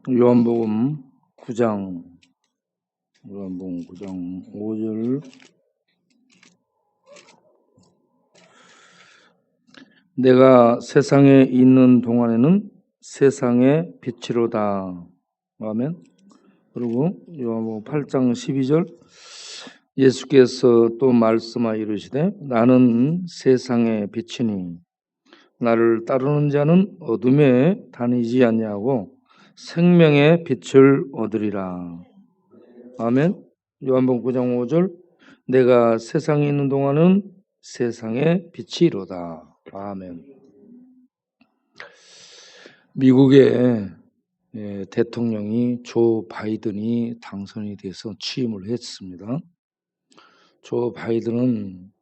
요한복음 9장 5절. 내가 세상에 있는 동안에는 세상의 빛이로다. 아멘. 그리고 요한복음 8장 12절. 예수께서 또 말씀하여 이르시되 나는 세상의 빛이니 나를 따르는 자는 어둠에 다니지 아니하고 생명의 빛을 얻으리라. 아멘. 요한복음 9장 5절. 내가 세상에 있는 동안은 세상의 빛이로다. 아멘. 미국의 대통령이 조 바이든이 당선이 돼서 취임을 했습니다. 조 바이든은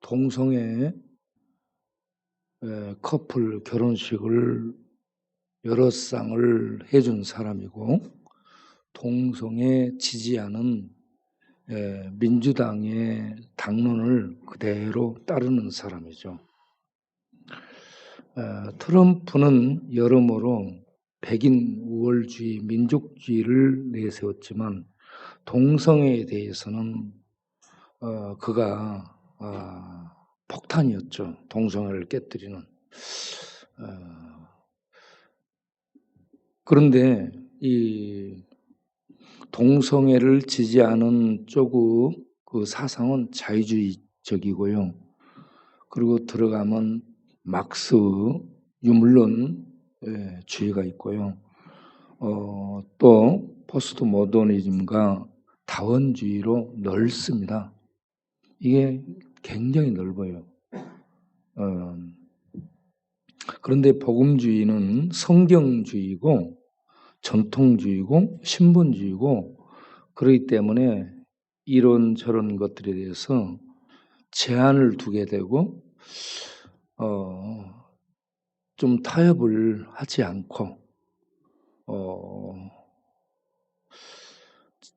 동성애 커플 결혼식을 여러 쌍을 해준 사람이고, 동성애 지지하는 민주당의 당론을 그대로 따르는 사람이죠. 트럼프는 여러모로 백인 우월주의, 민족주의를 내세웠지만 동성애에 대해서는 그가 폭탄이었죠. 동성애를 깨뜨리는. 그런데 이 동성애를 지지하는 쪽의 그 사상은 자유주의적이고요. 그리고 들어가면 막스 유물론주의가 있고요. 또 포스트 모더니즘과 다원주의로 넓습니다. 이게 굉장히 넓어요. 그런데 복음주의는 성경주의고 전통주의고 신분주의고, 그렇기 때문에 이런저런 것들에 대해서 제한을 두게 되고 좀 타협을 하지 않고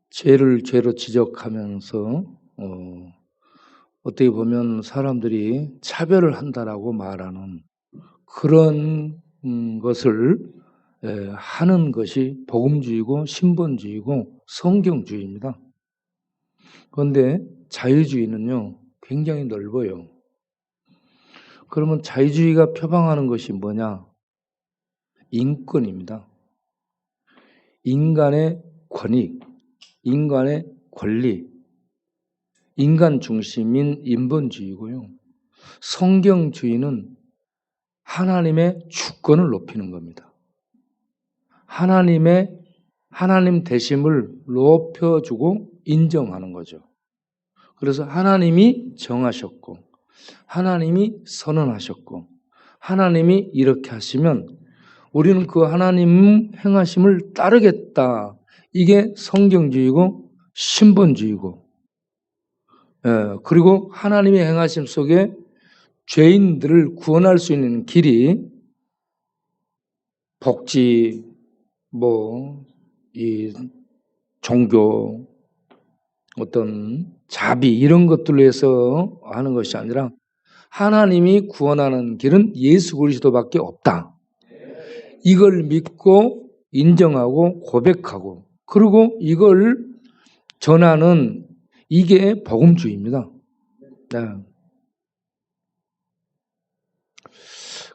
죄를 죄로 지적하면서 어떻게 보면 사람들이 차별을 한다라고 말하는 그런 것을 하는 것이 복음주의고 신분주의고 성경주의입니다. 그런데 자유주의는요 굉장히 넓어요. 그러면 자유주의가 표방하는 것이 뭐냐? 인권입니다. 인간의 권익, 인간의 권리, 인간 중심인 인본주의고요. 성경주의는 하나님의 주권을 높이는 겁니다. 하나님 되심을 높여주고 인정하는 거죠. 그래서 하나님이 정하셨고 하나님이 선언하셨고 하나님이 이렇게 하시면 우리는 그 하나님 행하심을 따르겠다. 이게 성경주의고 신분주의고, 그리고 하나님의 행하심 속에 죄인들을 구원할 수 있는 길이 복지, 이 종교, 어떤 자비 이런 것들로 해서 하는 것이 아니라 하나님이 구원하는 길은 예수 그리스도밖에 없다. 이걸 믿고 인정하고 고백하고 그리고 이걸 전하는 이게 복음주의입니다. 네.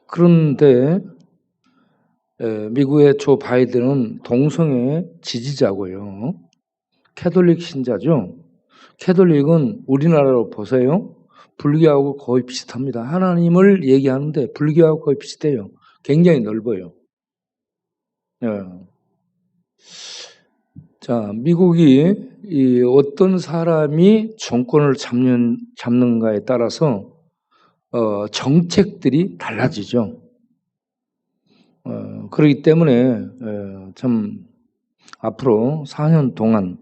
그런데 미국의 조 바이든은 동성애 지지자고요. 캐톨릭 신자죠. 캐톨릭은 우리나라로 보세요. 불교하고 거의 비슷합니다. 하나님을 얘기하는데 불교하고 거의 비슷해요. 굉장히 넓어요. 자, 미국이 어떤 사람이 정권을 잡는가에 따라서 정책들이 달라지죠. 그렇기 때문에 참 앞으로 4년 동안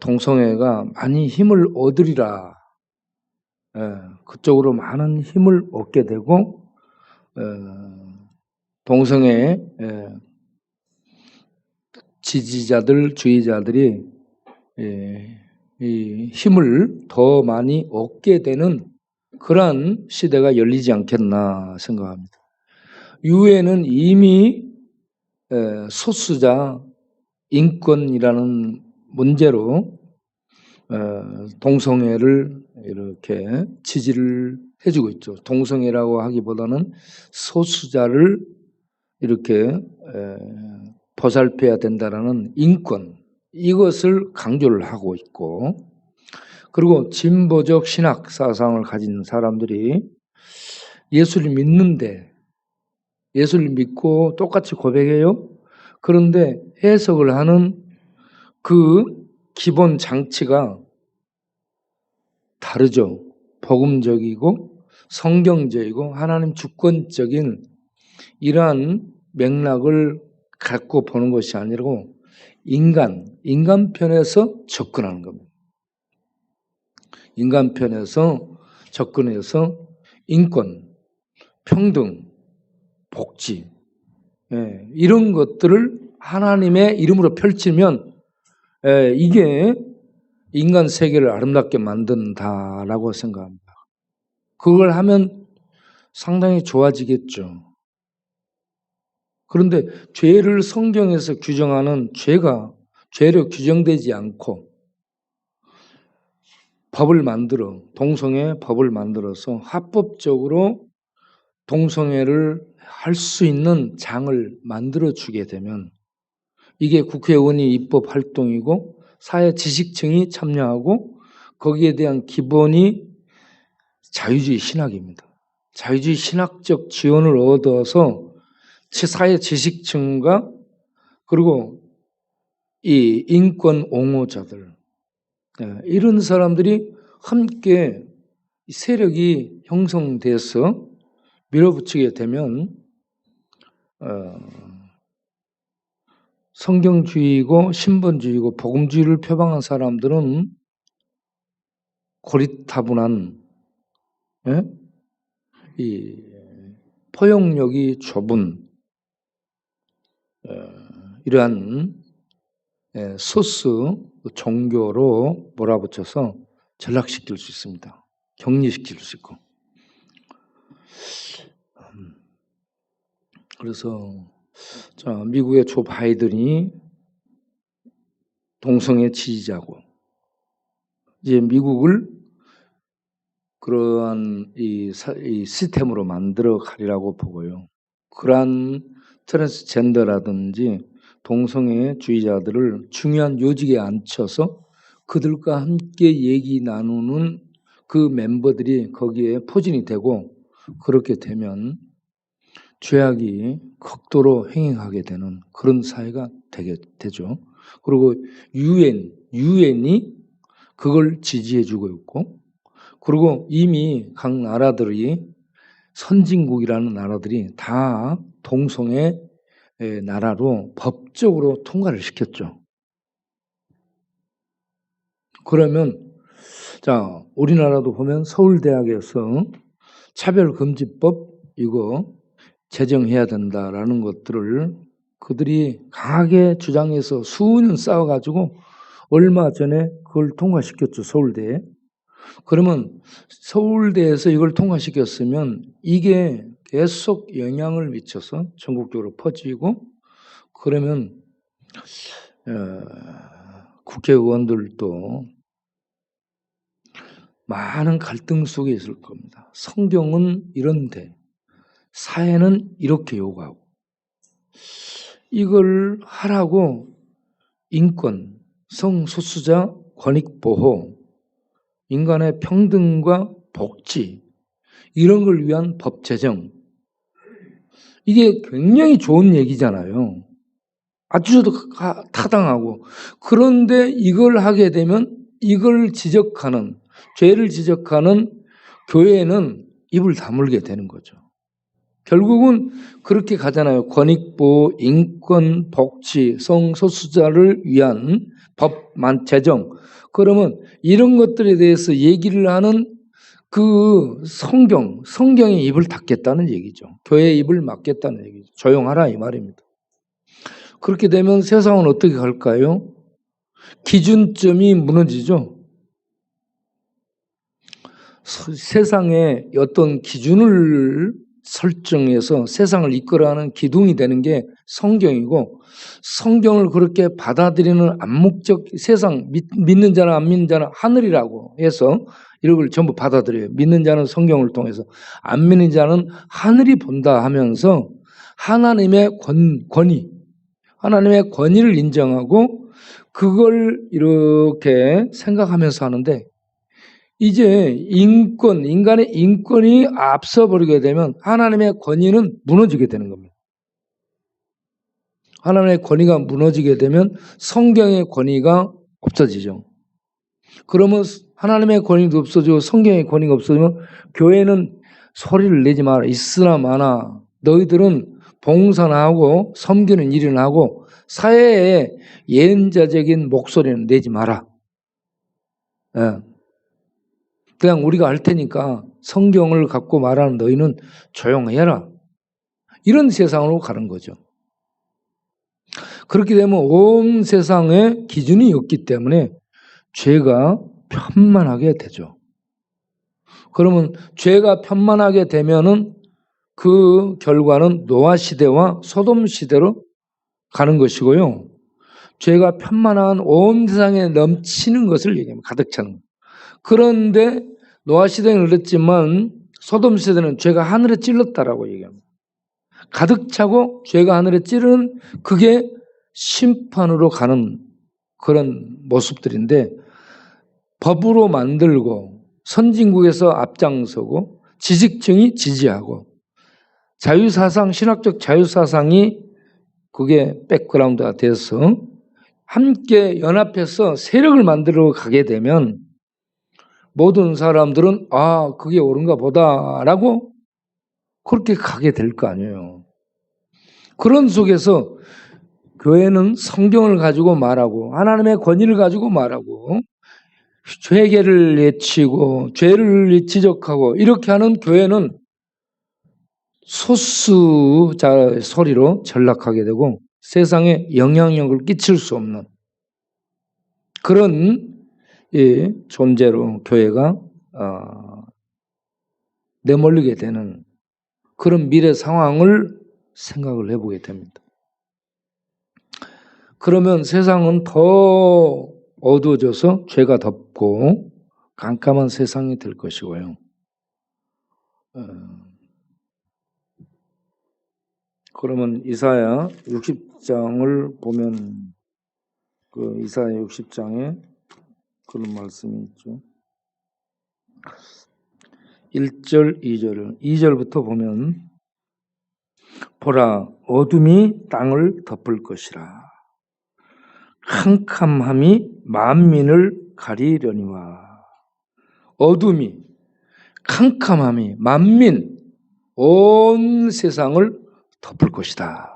동성애가 많이 힘을 얻으리라. 그쪽으로 많은 힘을 얻게 되고 동성애 지지자들, 주의자들이 이 힘을 더 많이 얻게 되는 그러한 시대가 열리지 않겠나 생각합니다. 유엔은 이미 소수자 인권이라는 문제로 동성애를 이렇게 지지를 해주고 있죠. 동성애라고 하기보다는 소수자를 이렇게 보살펴야 된다라는 인권, 이것을 강조를 하고 있고, 그리고 진보적 신학 사상을 가진 사람들이 예수를 믿는데, 예수를 믿고 똑같이 고백해요. 그런데 해석을 하는 그 기본 장치가 다르죠. 복음적이고 성경적이고 하나님 주권적인 이러한 맥락을 갖고 보는 것이 아니고 인간 편에서 접근하는 겁니다. 인간 편에서 접근해서 인권, 평등, 복지, 이런 것들을 하나님의 이름으로 펼치면 이게 인간 세계를 아름답게 만든다라고 생각합니다. 그걸 하면 상당히 좋아지겠죠. 그런데 죄를 성경에서 규정하는 죄로 규정되지 않고 동성애 법을 만들어서 합법적으로 동성애를 할 수 있는 장을 만들어주게 되면 이게 국회의원이 입법 활동이고 사회 지식층이 참여하고 거기에 대한 기본이 자유주의 신학입니다. 자유주의 신학적 지원을 얻어서 사회 지식층과 그리고 이 인권 옹호자들, 이런 사람들이 함께 세력이 형성돼서 밀어붙이게 되면 성경주의고 신본주의고 복음주의를 표방한 사람들은 고리타분한 이 포용력이 좁은 이러한 소수 종교로 몰아붙여서 전락시킬 수 있습니다. 격리시킬 수 있고. 그래서 미국의 조 바이든이 동성애 지지자고 이제 미국을 그러한 이 시스템으로 만들어 가리라고 보고요. 그러한 트랜스젠더라든지 동성애주의자들을 중요한 요직에 앉혀서 그들과 함께 얘기 나누는 그 멤버들이 거기에 포진이 되고 그렇게 되면 죄악이 극도로 행행하게 되는 그런 사회가 되죠. 그리고 유엔이 그걸 지지해주고 있고, 그리고 이미 각 나라들이 선진국이라는 나라들이 다 동성애 나라로 법적으로 통과를 시켰죠. 그러면 우리나라도 보면 서울대학에서 차별금지법 이거 제정해야 된다라는 것들을 그들이 강하게 주장해서 수년 싸워가지고 얼마 전에 그걸 통과시켰죠, 서울대에. 그러면 서울대에서 이걸 통과시켰으면 이게 계속 영향을 미쳐서 전국적으로 퍼지고 그러면 국회의원들도 많은 갈등 속에 있을 겁니다. 성경은 이런데 사회는 이렇게 요구하고 이걸 하라고 인권, 성소수자 권익보호, 인간의 평등과 복지 이런 걸 위한 법 제정 이게 굉장히 좋은 얘기잖아요. 아주 타당하고 그런데 이걸 하게 되면 이걸 지적하는 죄를 지적하는 교회는 입을 다물게 되는 거죠. 결국은 그렇게 가잖아요. 권익보호, 인권, 복지, 성소수자를 위한 법만 제정. 그러면 이런 것들에 대해서 얘기를 하는 그 성경의 입을 닫겠다는 얘기죠. 교회의 입을 막겠다는 얘기죠. 조용하라 이 말입니다. 그렇게 되면 세상은 어떻게 갈까요? 기준점이 무너지죠. 세상에 어떤 기준을 설정해서 세상을 이끌어가는 기둥이 되는 게 성경이고, 성경을 그렇게 받아들이는 암묵적 세상, 믿는 자나 안 믿는 자나 하늘이라고 해서 이런 걸 전부 받아들여요. 믿는 자는 성경을 통해서, 안 믿는 자는 하늘이 본다 하면서 하나님의 권위, 하나님의 권위를 인정하고 그걸 이렇게 생각하면서 하는데, 이제 인간의 인권이 앞서버리게 되면 하나님의 권위는 무너지게 되는 겁니다. 하나님의 권위가 무너지게 되면 성경의 권위가 없어지죠. 그러면 하나님의 권위도 없어지고 성경의 권위가 없어지면 교회는 소리를 내지 마라. 있으나 마나 너희들은 봉사나 하고 섬기는 일이나 하고 사회에 예언자적인 목소리는 내지 마라. 예. 그냥 우리가 할 테니까 성경을 갖고 말하는 너희는 조용해라. 이런 세상으로 가는 거죠. 그렇게 되면 온 세상에 기준이 없기 때문에 죄가 편만하게 되죠. 그러면 죄가 편만하게 되면은 그 결과는 노아 시대와 소돔 시대로 가는 것이고요. 죄가 편만한 온 세상에 넘치는 것을 얘기합니다. 가득 차는. 그런데 노아 시대는 그랬지만 소돔 시대는 죄가 하늘에 찔렀다라고 얘기합니다. 가득 차고 죄가 하늘에 찌르는 그게 심판으로 가는 그런 모습들인데, 법으로 만들고 선진국에서 앞장서고 지식층이 지지하고 자유사상, 신학적 자유사상이 그게 백그라운드가 돼서 함께 연합해서 세력을 만들어 가게 되면 모든 사람들은 아, 그게 옳은가 보다라고 그렇게 가게 될 거 아니에요. 그런 속에서 교회는 성경을 가지고 말하고 하나님의 권위를 가지고 말하고 죄계를 외치고 죄를 지적하고 이렇게 하는 교회는 소수자 소리로 전락하게 되고 세상에 영향력을 끼칠 수 없는 그런 존재로 교회가 내몰리게 되는 그런 미래 상황을 생각을 해보게 됩니다. 그러면 세상은 더 어두워져서 죄가 덮고 깜깜한 세상이 될 것이고요. 그러면 이사야 60장을 보면 그 이사야 60장에 그런 말씀이 있죠. 1절, 2절부터 보면 보라 어둠이 땅을 덮을 것이라 캄캄함이 만민을 가리려니와. 어둠이 캄캄함이 만민 온 세상을 덮을 것이다.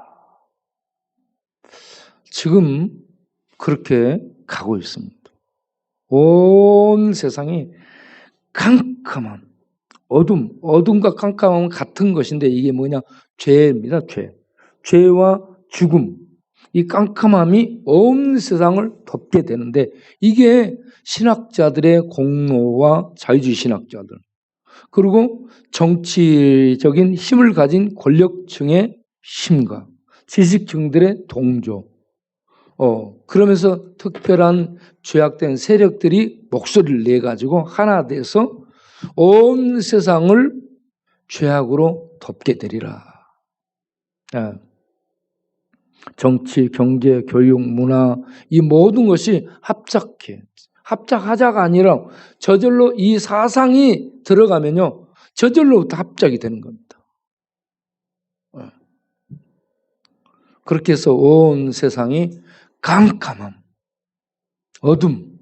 지금 그렇게 가고 있습니다. 온 세상이 캄캄한 어둠과 캄캄함은 같은 것인데 이게 뭐냐? 죄입니다. 죄와 죽음. 이 깜깜함이 온 세상을 덮게 되는데 이게 신학자들의 공로와 자유주의 신학자들 그리고 정치적인 힘을 가진 권력층의 힘과 지식층들의 동조 그러면서 특별한 죄악된 세력들이 목소리를 내가지고 하나 돼서 온 세상을 죄악으로 덮게 되리라. 정치, 경제, 교육, 문화 이 모든 것이 합작하자가 아니라 저절로 이 사상이 들어가면요 저절로부터 합작이 되는 겁니다. 그렇게 해서 온 세상이 깜깜함, 어둠,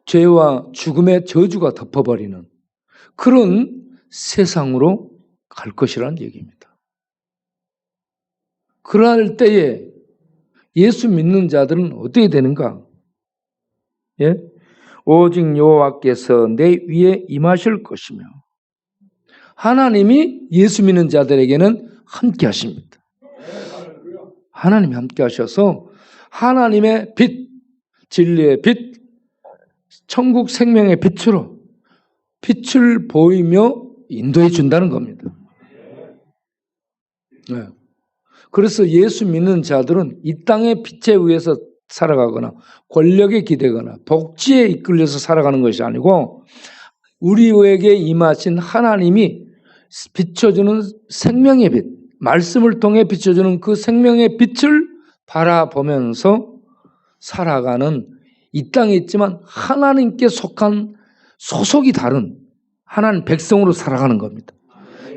죄와 죽음의 저주가 덮어버리는 그런 세상으로 갈 것이라는 얘기입니다. 그럴 때에 예수 믿는 자들은 어떻게 되는가? 예? 오직 여호와께서 내 위에 임하실 것이며 하나님이 예수 믿는 자들에게는 함께 하십니다. 하나님이 함께 하셔서 하나님의 빛, 진리의 빛, 천국 생명의 빛으로 빛을 보이며 인도해 준다는 겁니다. 네. 그래서 예수 믿는 자들은 이 땅의 빛에 의해서 살아가거나 권력에 기대거나 복지에 이끌려서 살아가는 것이 아니고 우리에게 임하신 하나님이 비춰주는 생명의 빛, 말씀을 통해 비춰주는 그 생명의 빛을 바라보면서 살아가는 이 땅에 있지만 하나님께 속한 소속이 다른 하나님 백성으로 살아가는 겁니다.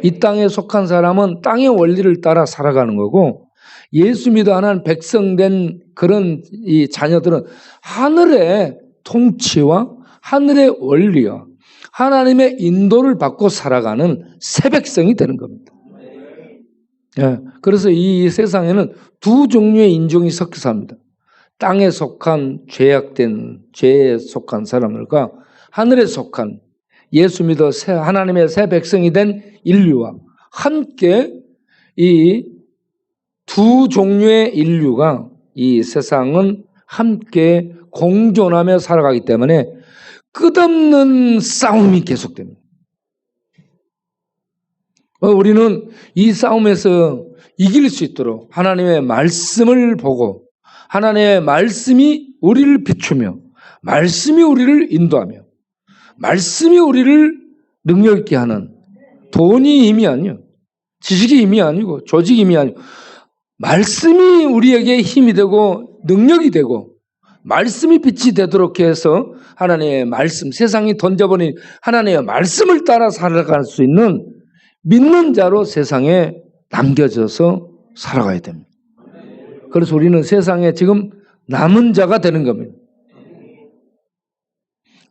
이 땅에 속한 사람은 땅의 원리를 따라 살아가는 거고 예수 믿어 하나님 백성된 그런 이 자녀들은 하늘의 통치와 하늘의 원리와 하나님의 인도를 받고 살아가는 새 백성이 되는 겁니다. 예, 그래서 이 세상에는 두 종류의 인종이 섞여 삽니다. 땅에 속한 죄악된 죄에 속한 사람들과 하늘에 속한 예수 믿어 하나님의 새 백성이 된 인류와 함께 이 두 종류의 인류가 이 세상은 함께 공존하며 살아가기 때문에 끝없는 싸움이 계속됩니다. 우리는 이 싸움에서 이길 수 있도록 하나님의 말씀을 보고 하나님의 말씀이 우리를 비추며 말씀이 우리를 인도하며 말씀이 우리를 능력 있게 하는 돈이 힘이 아니요 지식이 힘이 아니고 조직이 힘이 아니고 말씀이 우리에게 힘이 되고 능력이 되고 말씀이 빛이 되도록 해서 하나님의 말씀 세상이 던져버린 하나님의 말씀을 따라 살아갈 수 있는 믿는 자로 세상에 남겨져서 살아가야 됩니다. 그래서 우리는 세상에 지금 남은 자가 되는 겁니다.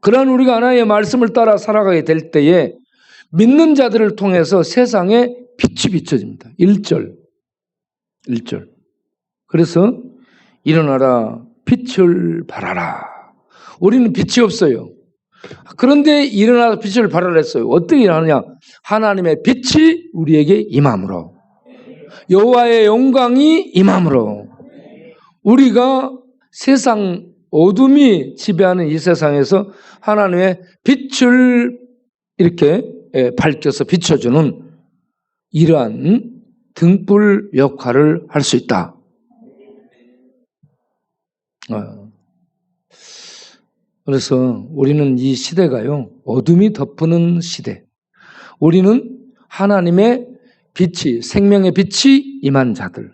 그러한 우리가 하나님의 말씀을 따라 살아가게 될 때에 믿는 자들을 통해서 세상에 빛이 비춰집니다. 1절. 그래서 일어나라 빛을 발하라. 우리는 빛이 없어요. 그런데 일어나서 빛을 발하라 했어요. 어떻게 일어나느냐? 하나님의 빛이 우리에게 임함으로 여호와의 영광이 임함으로 우리가 세상 어둠이 지배하는 이 세상에서 하나님의 빛을 이렇게 밝혀서 비춰주는 이러한 등불 역할을 할 수 있다. 그래서 우리는 이 시대가요, 어둠이 덮는 시대. 우리는 하나님의 빛이, 생명의 빛이 임한 자들.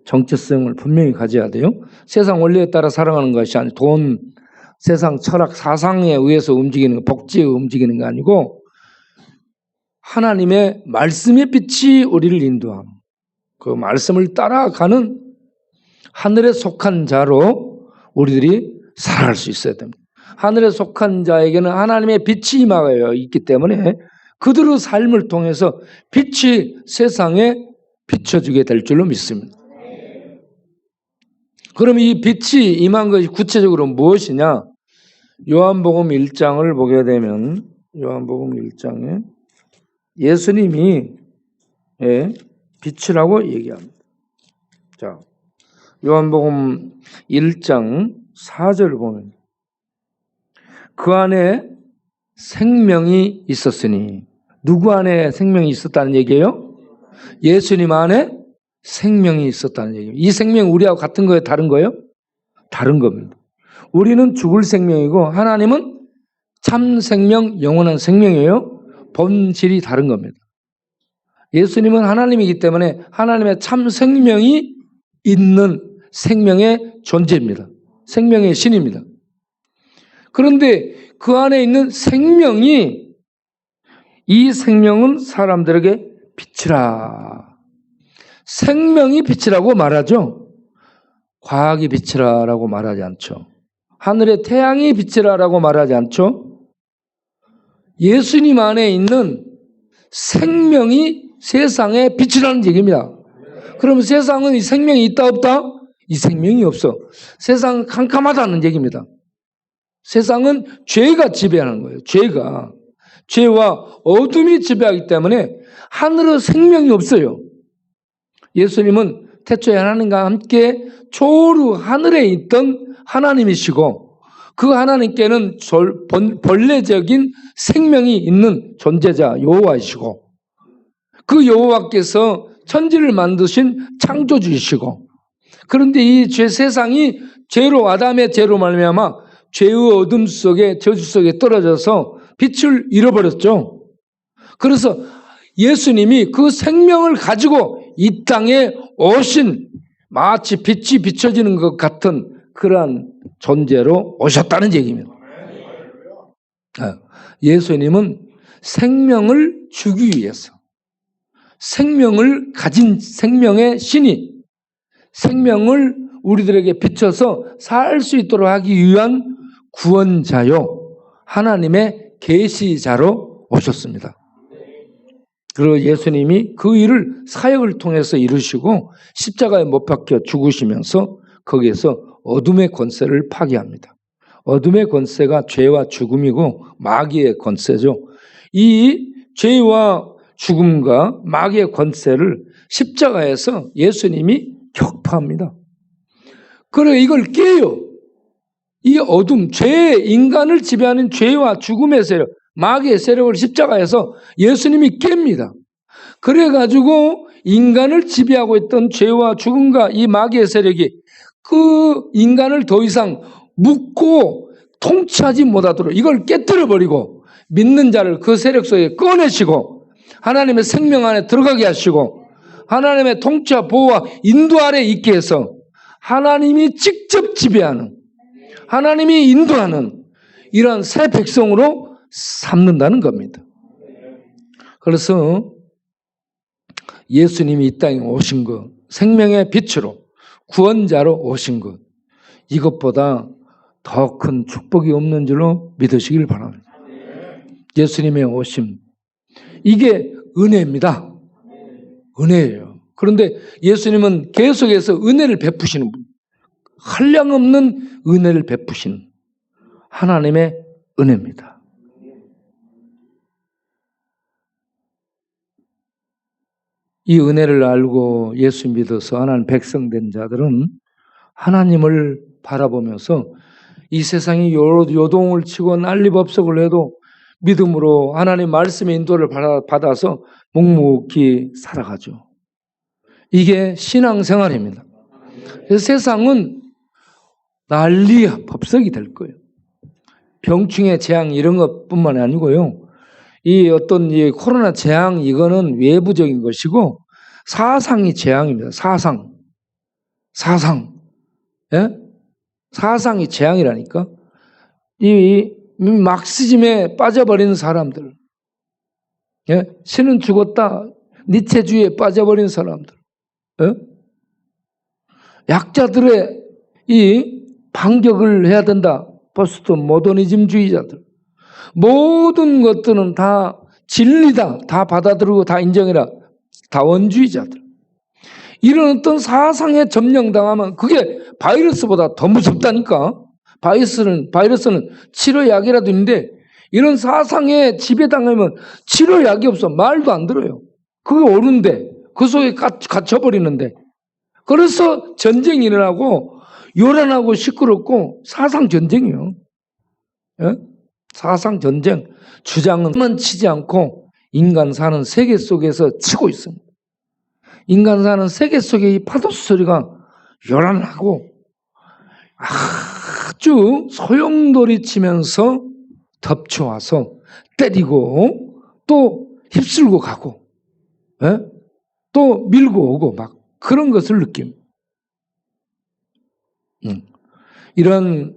정체성을 분명히 가져야 돼요. 세상 원리에 따라 살아가는 것이 아니고 돈, 세상 철학, 사상에 의해서 움직이는 거, 복지에 움직이는 거 아니고 하나님의 말씀의 빛이 우리를 인도함. 그 말씀을 따라가는 하늘에 속한 자로 우리들이 살아갈 수 있어야 됩니다. 하늘에 속한 자에게는 하나님의 빛이 임하여 있기 때문에 그들의 삶을 통해서 빛이 세상에 비춰주게 될 줄로 믿습니다. 그럼 이 빛이 임한 것이 구체적으로 무엇이냐? 요한복음 1장을 보게 되면 요한복음 1장에 예수님이 빛이라고 얘기합니다. 자, 요한복음 1장 4절을 보면 그 안에 생명이 있었으니 누구 안에 생명이 있었다는 얘기예요? 예수님 안에 생명이 있었다는 얘기예요. 이 생명 우리하고 같은 거예요? 다른 거예요? 다른 겁니다. 우리는 죽을 생명이고 하나님은 참 생명, 영원한 생명이에요. 본질이 다른 겁니다. 예수님은 하나님이기 때문에 하나님의 참 생명이 있는 생명의 존재입니다. 생명의 신입니다. 그런데 그 안에 있는 생명이 이 생명은 사람들에게 빛이라. 생명이 빛이라고 말하죠. 과학이 빛이라고 말하지 않죠. 하늘의 태양이 빛이라고 말하지 않죠. 예수님 안에 있는 생명이 세상의 빛이라는 얘기입니다. 그럼 세상은 이 생명이 있다 없다? 이 생명이 없어. 세상은 캄캄하다는 얘기입니다. 세상은 죄가 지배하는 거예요. 죄와 어둠이 지배하기 때문에 하늘의 생명이 없어요. 예수님은 태초에 하나님과 함께 초루 하늘에 있던 하나님이시고 그 하나님께는 본래적인 생명이 있는 존재자 여호와이시고 그 여호와께서 천지를 만드신 창조주이시고, 그런데 이 세상이 죄로, 아담의 죄로 말미암아 죄의 어둠 속에, 저주 속에 떨어져서 빛을 잃어버렸죠. 그래서 예수님이 그 생명을 가지고 이 땅에 오신, 마치 빛이 비춰지는 것 같은 그러한 존재로 오셨다는 얘기입니다. 예수님은 생명을 주기 위해서, 생명을 가진 생명의 신이 생명을 우리들에게 비춰서 살 수 있도록 하기 위한 구원자요, 하나님의 계시자로 오셨습니다. 그리고 예수님이 그 일을 사역을 통해서 이루시고 십자가에 못 박혀 죽으시면서 거기에서 어둠의 권세를 파괴합니다. 어둠의 권세가 죄와 죽음이고 마귀의 권세죠. 이 죄와 죽음과 마귀의 권세를 십자가에서 예수님이 격파합니다. 그래 이걸 깨요. 이 어둠, 인간을 지배하는 죄와 죽음의 세력, 마귀의 세력을 십자가에서 예수님이 깹니다. 그래가지고 인간을 지배하고 있던 죄와 죽음과 이 마귀의 세력이 그 인간을 더 이상 묶고 통치하지 못하도록 이걸 깨뜨려버리고 믿는 자를 그 세력 속에 꺼내시고 하나님의 생명 안에 들어가게 하시고 하나님의 통치와 보호와 인도 아래 있게 해서 하나님이 직접 지배하는, 하나님이 인도하는 이러한 새 백성으로 삼는다는 겁니다. 그래서 예수님이 이 땅에 오신 것, 생명의 빛으로 구원자로 오신 것, 이것보다 더 큰 축복이 없는 줄로 믿으시길 바랍니다. 예수님의 오심, 이게 은혜입니다. 은혜예요. 그런데 예수님은 계속해서 은혜를 베푸시는 분, 한량없는 은혜를 베푸시는 하나님의 은혜입니다. 이 은혜를 알고 예수 믿어서 하나님 백성 된 자들은 하나님을 바라보면서 이 세상이 요동을 치고 난리법석을 해도 믿음으로 하나님 말씀의 인도를 받아서 묵묵히 살아가죠. 이게 신앙생활입니다. 그래서 세상은 난리 법석이 될 거예요. 병충해 재앙 이런 것뿐만 아니고요. 이 어떤 이 코로나 재앙 이거는 외부적인 것이고 사상이 재앙입니다. 사상. 예? 사상이 재앙이라니까. 이 막시즘에 빠져버린 사람들, 예? 신은 죽었다, 니체주의에 빠져버린 사람들, 예? 약자들의 이 반격을 해야 된다, 포스트 모더니즘주의자들, 모든 것들은 다 진리다, 다 받아들이고 다 인정해라, 다원주의자들, 이런 어떤 사상에 점령당하면 그게 바이러스보다 더 무섭다니까. 바이러스는 치료약이라도 있는데 이런 사상에 지배당하면 치료약이 없어. 말도 안 들어요. 그게 옳은데 그 속에 갇혀버리는데. 그래서 전쟁이 일어나고 요란하고 시끄럽고 사상 전쟁이요. 예? 사상 전쟁. 주장은 치지 않고 인간 사는 세계 속에서 치고 있습니다. 인간 사는 세계 속의 이 파도 소리가 요란하고 아주 소용돌이 치면서 덮쳐와서 때리고 또 휩쓸고 가고, 예? 또 밀고 오고 막 그런 것을 느낍니다. 이런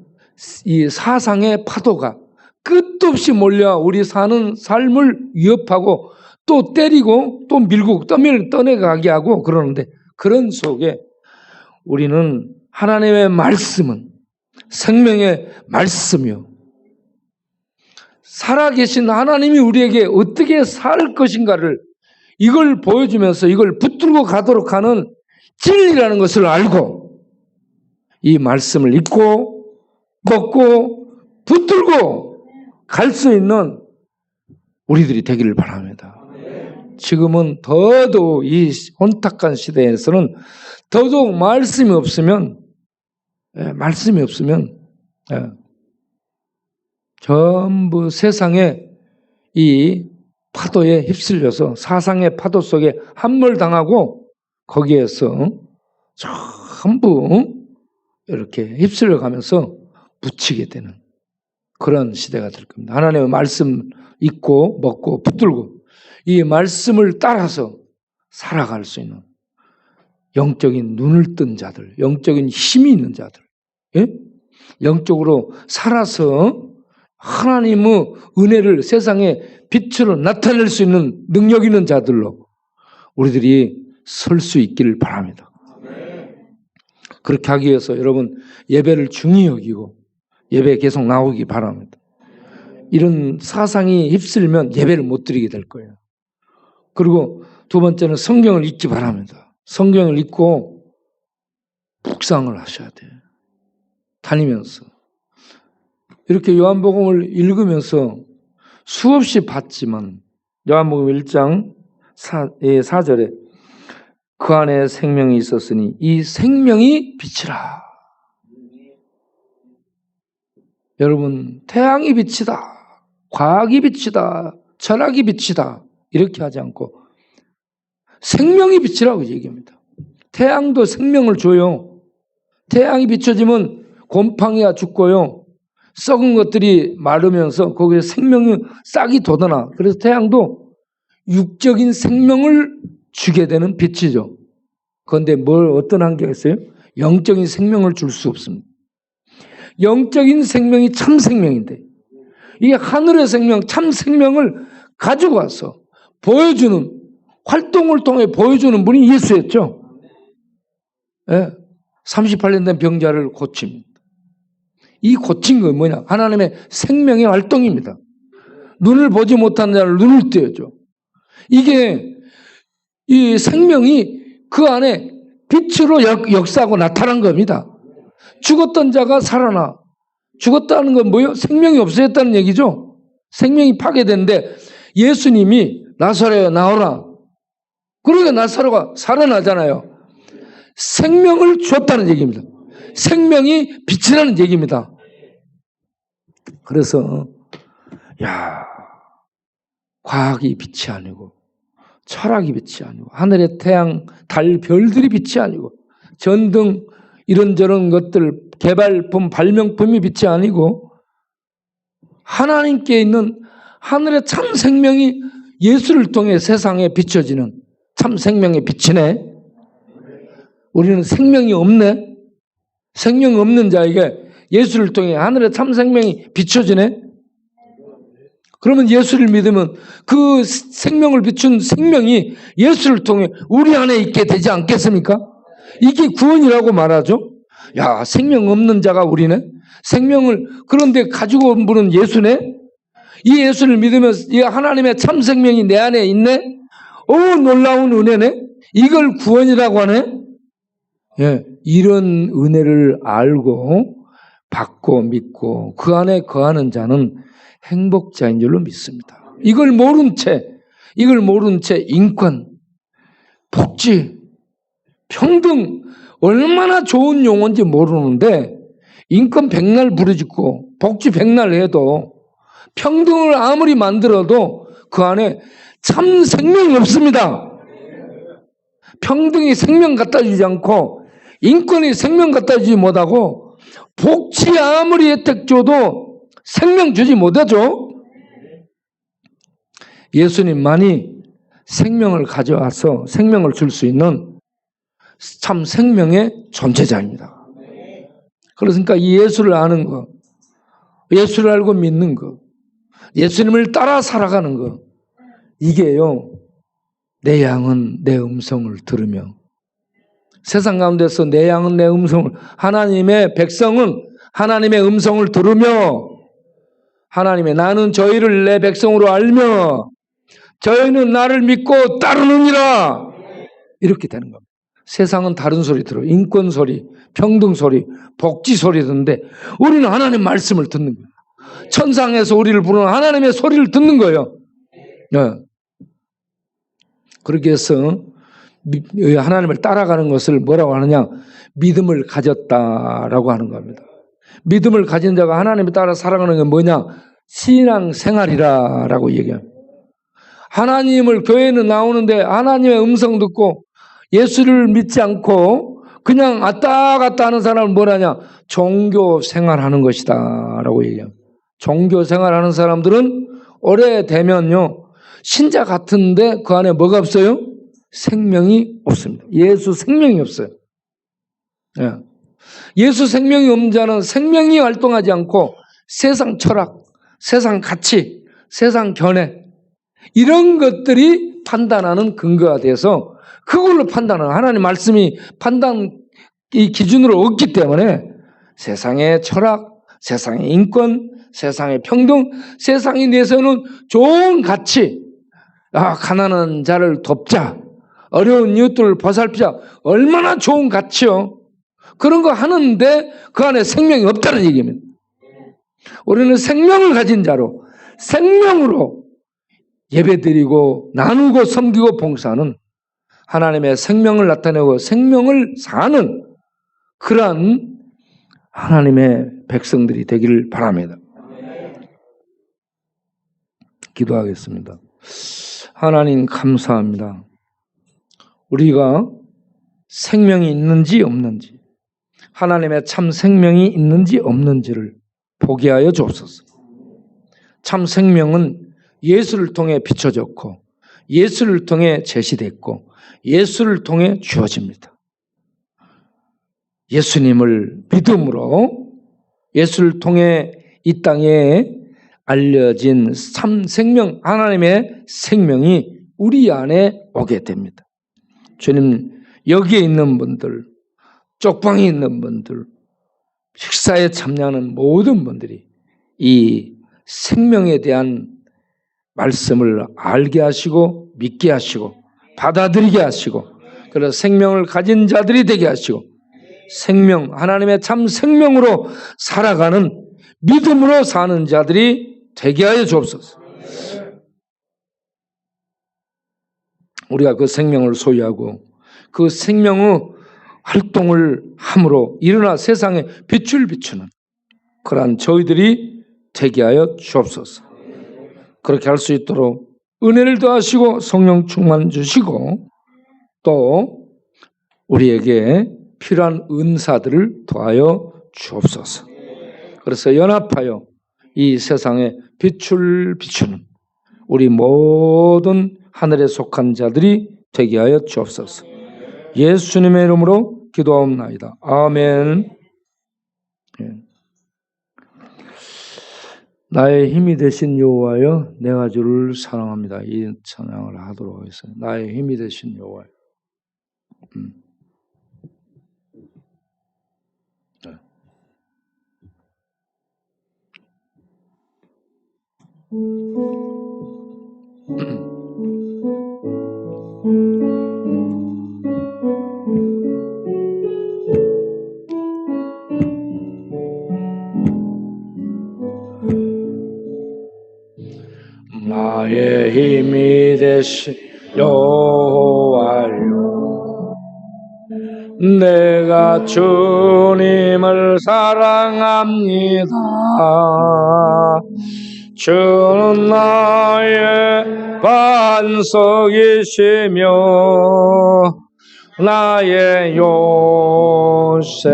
이 사상의 파도가 끝도 없이 몰려 우리 사는 삶을 위협하고 또 때리고 또 밀고 떠내가게 하고 그러는데, 그런 속에 우리는 하나님의 말씀은 생명의 말씀이요, 살아계신 하나님이 우리에게 어떻게 살 것인가를 이걸 보여주면서 이걸 붙들고 가도록 하는 진리라는 것을 알고 이 말씀을 읽고 먹고 붙들고 갈 수 있는 우리들이 되기를 바랍니다. 지금은 더더욱 이 혼탁한 시대에서는 더더욱 말씀이 없으면 전부 세상에 이 파도에 휩쓸려서 사상의 파도 속에 함몰당하고 거기에서 전부 이렇게 휩쓸려 가면서 묻히게 되는 그런 시대가 될 겁니다. 하나님의 말씀 읽고 먹고 붙들고 이 말씀을 따라서 살아갈 수 있는 영적인 눈을 뜬 자들, 영적인 힘이 있는 자들, 예? 영적으로 살아서 하나님의 은혜를 세상에 빛으로 나타낼 수 있는 능력 있는 자들로 우리들이 설 수 있기를 바랍니다. 그렇게 하기 위해서 여러분 예배를 중히 여기고 예배에 계속 나오기 바랍니다. 이런 사상이 휩쓸면 예배를 못 드리게 될 거예요. 그리고 두 번째는 성경을 읽기 바랍니다. 성경을 읽고 묵상을 하셔야 돼요. 다니면서 이렇게 요한복음을 읽으면서 수없이 봤지만 요한복음 1장 4절에 그 안에 생명이 있었으니 이 생명이 빛이라. 여러분 태양이 빛이다. 과학이 빛이다. 철학이 빛이다. 이렇게 하지 않고 생명이 빛이라고 얘기합니다. 태양도 생명을 줘요. 태양이 비춰지면 곰팡이가 죽고요. 썩은 것들이 마르면서 거기에 생명이 싹이 돋아나. 그래서 태양도 육적인 생명을 주게 되는 빛이죠. 그런데 어떤 한계가 있어요? 영적인 생명을 줄 수 없습니다. 영적인 생명이 참 생명인데 이 하늘의 생명, 참 생명을 가지고 와서 보여주는 활동을 통해 보여주는 분이 예수였죠. 네. 38년 된 병자를 고칩니다. 이 고친 건 뭐냐? 하나님의 생명의 활동입니다. 눈을 보지 못하는 자를 눈을 떼어줘. 이게 이 생명이 그 안에 빛으로 역사하고 나타난 겁니다. 죽었던 자가 살아나. 죽었다는 건 뭐예요? 생명이 없어졌다는 얘기죠. 생명이 파괴됐는데 예수님이 나사로야 나오라. 그러니까 나사로가 살아나잖아요. 생명을 줬다는 얘기입니다. 생명이 빛이라는 얘기입니다. 그래서 과학이 빛이 아니고 철학이 빛이 아니고 하늘의 태양, 달, 별들이 빛이 아니고 전등 이런저런 것들 개발품, 발명품이 빛이 아니고 하나님께 있는 하늘의 참 생명이 예수를 통해 세상에 비춰지는 참 생명의 빛이네. 우리는 생명이 없네. 생명 없는 자에게 예수를 통해 하늘의 참 생명이 비춰지네. 그러면 예수를 믿으면 그 생명을 비춘 생명이 예수를 통해 우리 안에 있게 되지 않겠습니까? 이게 구원이라고 말하죠. 야, 생명 없는 자가 우리네. 생명을 그런데 가지고 온 분은 예수네. 이 예수를 믿으면 이 하나님의 참 생명이 내 안에 있네. 놀라운 은혜네. 이걸 구원이라고 하네. 예, 이런 은혜를 알고 받고 믿고 그 안에 거하는 자는 행복자인 줄로 믿습니다. 이걸 모른 채 인권, 복지, 평등 얼마나 좋은 용어인지 모르는데 인권 백날 부르짖고 복지 백날 해도 평등을 아무리 만들어도 그 안에 참 생명이 없습니다. 평등이 생명 갖다 주지 않고 인권이 생명 갖다 주지 못하고 복지 아무리 혜택 줘도 생명 주지 못하죠. 예수님만이 생명을 가져와서 생명을 줄 수 있는 참 생명의 존재자입니다. 그러니까 이 예수를 아는 거, 예수를 알고 믿는 거, 예수님을 따라 살아가는 거, 이게요, 내 양은 내 음성을 들으며 세상 가운데서 내 양은 내 음성을, 하나님의 백성은 하나님의 음성을 들으며 하나님의 나는 저희를 내 백성으로 알며 저희는 나를 믿고 따르느니라 이렇게 되는 겁니다. 세상은 다른 소리 들어요. 인권 소리, 평등 소리, 복지 소리 듣는데 우리는 하나님 말씀을 듣는 거예요. 천상에서 우리를 부르는 하나님의 소리를 듣는 거예요. 네. 그렇게 해서 하나님을 따라가는 것을 뭐라고 하느냐? 믿음을 가졌다라고 하는 겁니다. 믿음을 가진 자가 하나님을 따라 살아가는 게 뭐냐? 신앙생활이라고 얘기합니다. 하나님을 교회는 나오는데 하나님의 음성 듣고 예수를 믿지 않고 그냥 왔다 갔다 하는 사람은 뭐라냐? 종교 생활하는 것이다 라고 얘기해요. 종교 생활하는 사람들은 오래되면요 신자 같은데 그 안에 뭐가 없어요? 생명이 없습니다. 예수 생명이 없어요. 예. 예수 생명이 없는 자는 생명이 활동하지 않고 세상 철학, 세상 가치, 세상 견해 이런 것들이 판단하는 근거가 돼서 그걸로 판단하는 하나님 말씀이 판단 이 기준으로 없기 때문에 세상의 철학, 세상의 인권, 세상의 평등, 세상이 내세우는 좋은 가치, 가난한 자를 돕자, 어려운 이웃들을 보살피자, 얼마나 좋은 가치요. 그런 거 하는데 그 안에 생명이 없다는 얘기입니다. 우리는 생명을 가진 자로 생명으로 예배드리고 나누고 섬기고 봉사하는 하나님의 생명을 나타내고 생명을 사는 그러한 하나님의 백성들이 되기를 바랍니다. 기도하겠습니다. 하나님 감사합니다. 우리가 생명이 있는지 없는지, 하나님의 참 생명이 있는지 없는지를 보게 하여 주옵소서. 참 생명은 예수를 통해 비춰졌고 예수를 통해 제시됐고 예수를 통해 주어집니다. 예수님을 믿음으로 예수를 통해 이 땅에 알려진 참 생명, 하나님의 생명이 우리 안에 오게 됩니다. 주님, 여기에 있는 분들, 쪽방에 있는 분들, 식사에 참여하는 모든 분들이 이 생명에 대한 말씀을 알게 하시고 믿게 하시고 받아들이게 하시고 그래서 생명을 가진 자들이 되게 하시고 생명, 하나님의 참 생명으로 살아가는 믿음으로 사는 자들이 되게 하여 주옵소서. 우리가 그 생명을 소유하고 그 생명의 활동을 함으로 일어나 세상에 빛을 비추는 그러한 저희들이 되게 하여 주옵소서. 그렇게 할 수 있도록 은혜를 더하시고 성령 충만 주시고 또 우리에게 필요한 은사들을 더하여 주옵소서. 그래서 연합하여 이 세상에 빛을 비추는 우리 모든 하늘에 속한 자들이 되게 하여 주옵소서. 예수님의 이름으로 기도하옵나이다. 아멘. 나의 힘이 되신 여호와여, 내가 주를 사랑합니다. 이 찬양을 하도록 하겠습니다. 나의 힘이 되신 여호와여. 나의 힘이 되신 여호와여, 내가 주님을 사랑합니다. 주는 나의 반석이시며 나의 요새시라.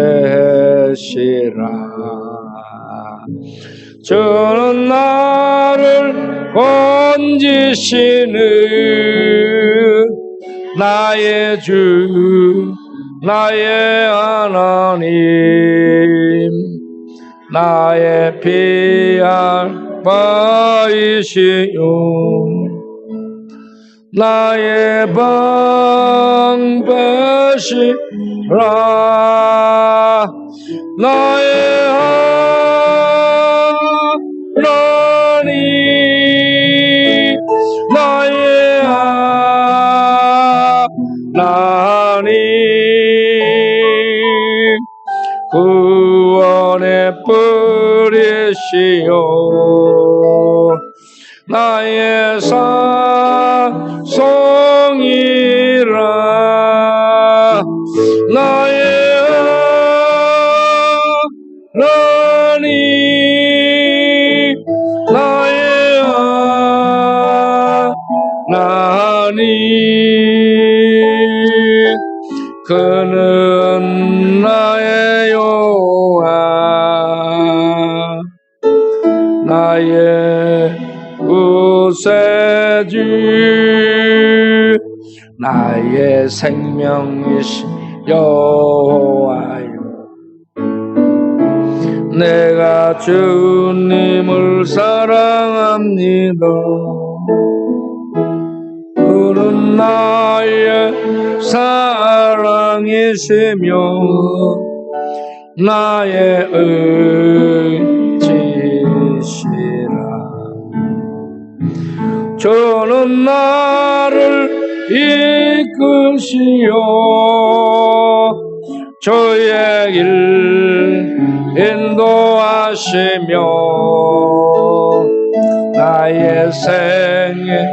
주는 나를 건지시는 나의 주, 나의 하나님, 나의 피할 바이시요, 나의 방패시라. 나의 하나님, 나의 하나님, 구원의 뿌리시요, 나의 산성이라. 나의 하나님, 나의 나니 그는 나의 여호와 나의 구세주 나의 생명이신 여호와여 내가 주님을 사랑합니다. 그는 나의 사랑이시며 나의 의지시라. 저는 나를 이끄시어 저의 길 인도하시며 나의 생의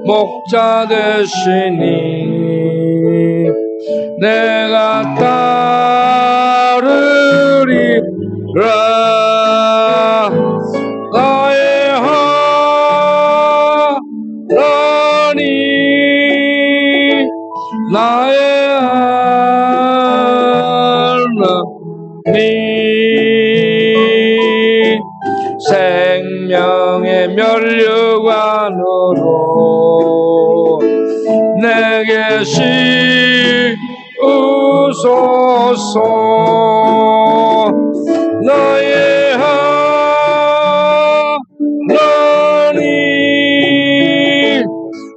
목자 되시니 내가 따르리라. 나의 하나님 나의 하나님 생명의 면류관으로 내게 씌우소서. 나의 하나님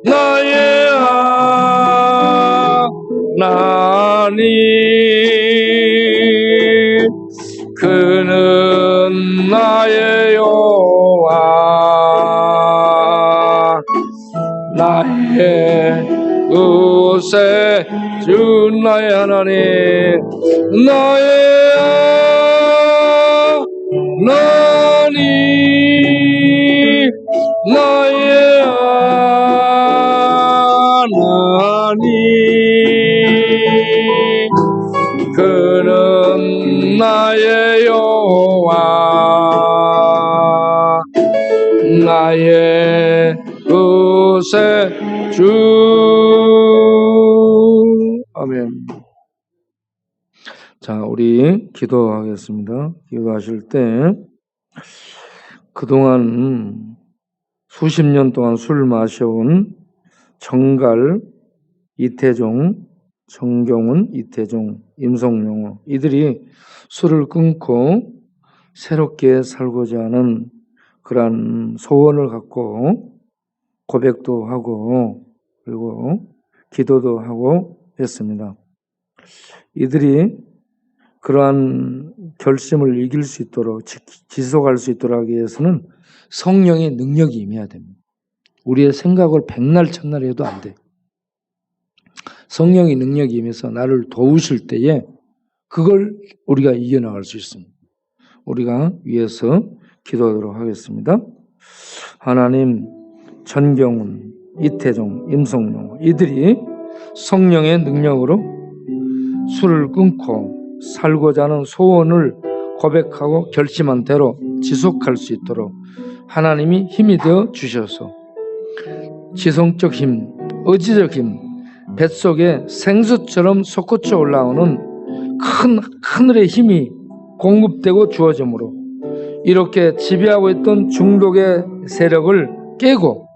나의 하나님 그는 나의 여호와 나의 구세주 나의 하나님 나의 하나님 나의 하나님 그는 나의 여호와 나의 구세주. 아멘. 자, 우리 기도하겠습니다. 기도하실 때 그동안 수십 년 동안 술 마셔온 정갈, 이태종, 정경훈, 이태종, 임성용호 이들이 술을 끊고 새롭게 살고자 하는 그러한 소원을 갖고 고백도 하고 그리고 기도도 하고 했습니다. 이들이 그러한 결심을 이길 수 있도록 지속할 수 있도록 하기 위해서는 성령의 능력이 임해야 됩니다. 우리의 생각을 백날 천날 해도 안 돼. 성령의 능력이 임해서 나를 도우실 때에 그걸 우리가 이겨나갈 수 있습니다. 우리가 위해서 기도하도록 하겠습니다. 하나님, 전경훈, 이태종, 임성용 이들이 성령의 능력으로 술을 끊고 살고자 하는 소원을 고백하고 결심한 대로 지속할 수 있도록 하나님이 힘이 되어 주셔서 지성적 힘, 의지적 힘, 뱃속에 생수처럼 솟구쳐 올라오는 큰 하늘의 힘이 공급되고 주어지므로 이렇게 지배하고 있던 중독의 세력을 깨고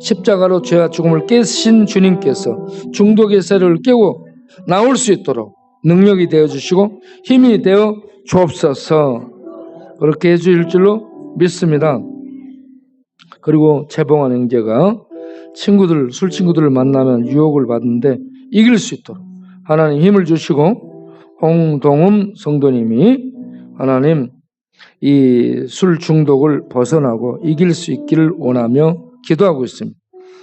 십자가로 죄와 죽음을 깨신 주님께서 중독의 세력을 깨고 나올 수 있도록 능력이 되어 주시고 힘이 되어 주옵소서. 그렇게 해주실 줄로 믿습니다. 그리고 재봉한 형제가 술 친구들을 만나면 유혹을 받는데 이길 수 있도록 하나님 힘을 주시고 홍동음 성도님이 하나님 이 술 중독을 벗어나고 이길 수 있기를 원하며 기도하고 있습니다.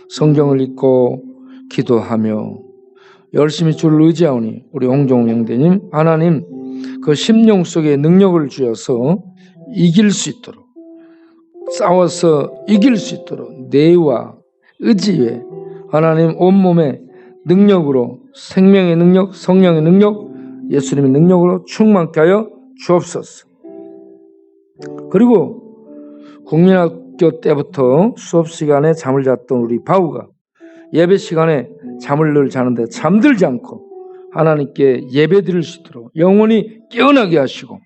성경을 읽고 기도하며 열심히 주를 의지하오니 우리 홍종훈 형제님 하나님 그 심령 속에 능력을 주어서 이길 수 있도록 싸워서 이길 수 있도록 뇌와 의지에 하나님 온몸의 능력으로 생명의 능력, 성령의 능력, 예수님의 능력으로 충만케 하여 주옵소서. 그리고 국민학교 때부터 수업 시간에 잠을 잤던 우리 바우가 예배 시간에 잠을 늘 자는데 잠들지 않고 하나님께 예배 드릴 수 있도록 영혼이 깨어나게 하시고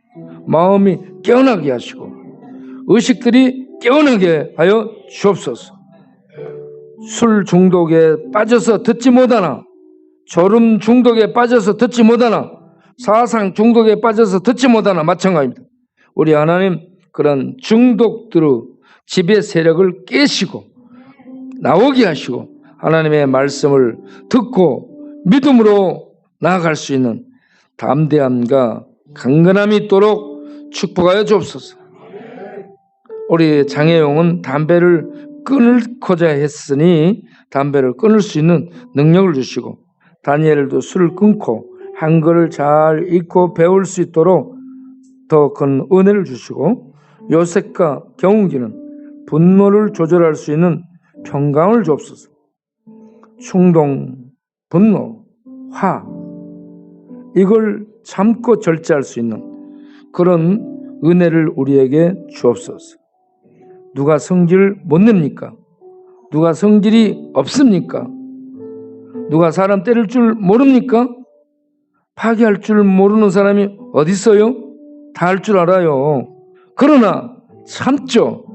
마음이 깨어나게 하시고 의식들이 깨어나게 하여 주옵소서. 술 중독에 빠져서 듣지 못하나, 졸음 중독에 빠져서 듣지 못하나, 사상 중독에 빠져서 듣지 못하나 마찬가지입니다. 우리 하나님 그런 중독들의 지배 세력을 깨시고 나오게 하시고 하나님의 말씀을 듣고 믿음으로 나아갈 수 있는 담대함과 강건함이 있도록 축복하여 주옵소서. 우리 장혜용은 담배를 끊고자 했으니 담배를 끊을 수 있는 능력을 주시고, 다니엘도 술을 끊고 한글을 잘 읽고 배울 수 있도록 더 큰 은혜를 주시고, 요셉과 경운기는 분노를 조절할 수 있는 평강을 주옵소서. 충동, 분노, 화, 이걸 참고 절제할 수 있는 그런 은혜를 우리에게 주옵소서. 누가 성질을 못 냅니까? 누가 성질이 없습니까? 누가 사람 때릴 줄 모릅니까? 파괴할 줄 모르는 사람이 어디 있어요? 다 할 줄 알아요. 그러나 참죠.